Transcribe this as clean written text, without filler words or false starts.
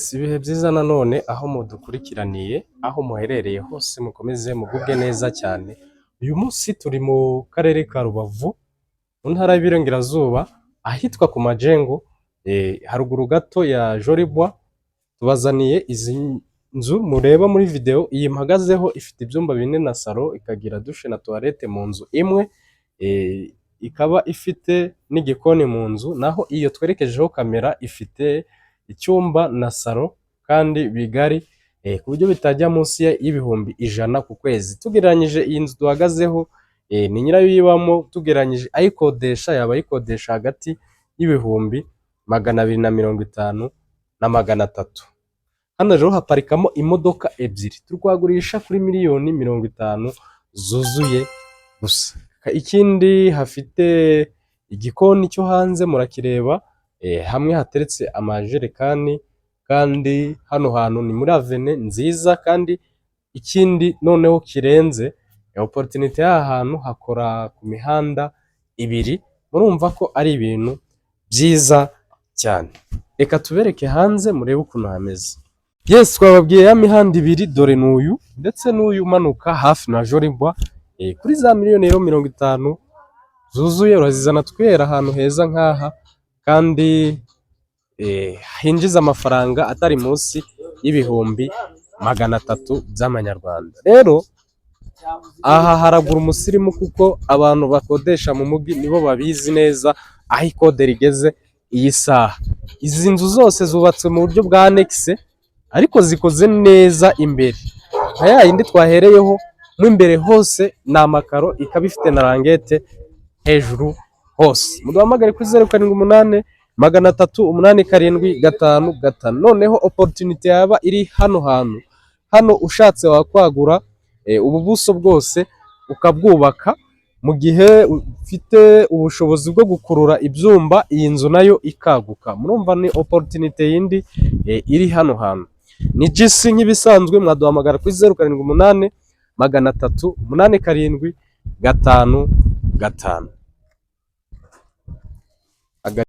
Yes, ibihe byiza nanone aho mudukurikiraniye, aho muherereye hose mukomeze mugubwe neza cyane. Uyu munsi turi mu karere ka Rubavu, mu ntara y'Iburengerazuba, ahitwa ku Majengo, haruguru gato ya Jolibwa. Tubazaniye izi nzu mureba muri video. Iyi mpagazeho ifite ibyumba 4 na salo, ikagira dushe na toilette mu nzu imwe, ikaba ifite n'igikoni mu nzu, naho iyo twerekejeho kamera ifite icyumba na salo kandi bigari, ku buryo bitajya munsi y'ibihumbi 100 ku kwezi. Tugereranyije iyi nzu duhagazeho, ni nyirayo yibamo, tugereranyije ayikodesha yaba ayikodesha hagati y'ibihumbi 250 na 300. Hano rero haparikamo imodoka ebyiri, turwagurisha kuri miliyoni 50 zuzuye gusa. Ikindi hafite igikoni cyo hanze murakireba, hamwe hateretse amajerekani, kandi hano hantu ni muri avene nziza. Kandi ikindi noneho kirenze opportunity y'aha hantu, hakora ku mihanda ibiri, murumva ko ari ibintu byiza cyane. Reka tubereke hanze murebe ukuntu hameze. Yes, twababwiye ya mihanda ibiri, dore n'uyu ndetse n'uyu umanuka hafi na Jolibwa, kuri za miliyoni 50 zuzuye urazizana twera ahantu heza nk'aha, kandi hinjiza amafaranga atari munsi y'ibihumbi 300 by'amanyarwanda. Rero aha haragura umusirimu, kuko abantu bakodesha mu mugi nibo babizi neza aho ikode rigeze iyi saha. Izi nzu zose zubatswe mu buryo bwa annexe, ariko zikoze neza imbere. Nka ya yindi twahereyeho, mu imbere hose ni amakaro, ikaba ifite na rangete hejuru hose. Muduhamagare kuri 078 387 noneho opportunity yaba iri hano hantu. Hano ushatse wakwagura ubu buso bwose ukabwubaka, mu gihe ufite ubushobozi bwo gukurura ibyumba, iyi nzu nayo ikaguka. Murumva ni opportunity yindi iri hano hantu. Ni GC nk'ibisanzwe, mwaduhamagara kuri 078 387 555.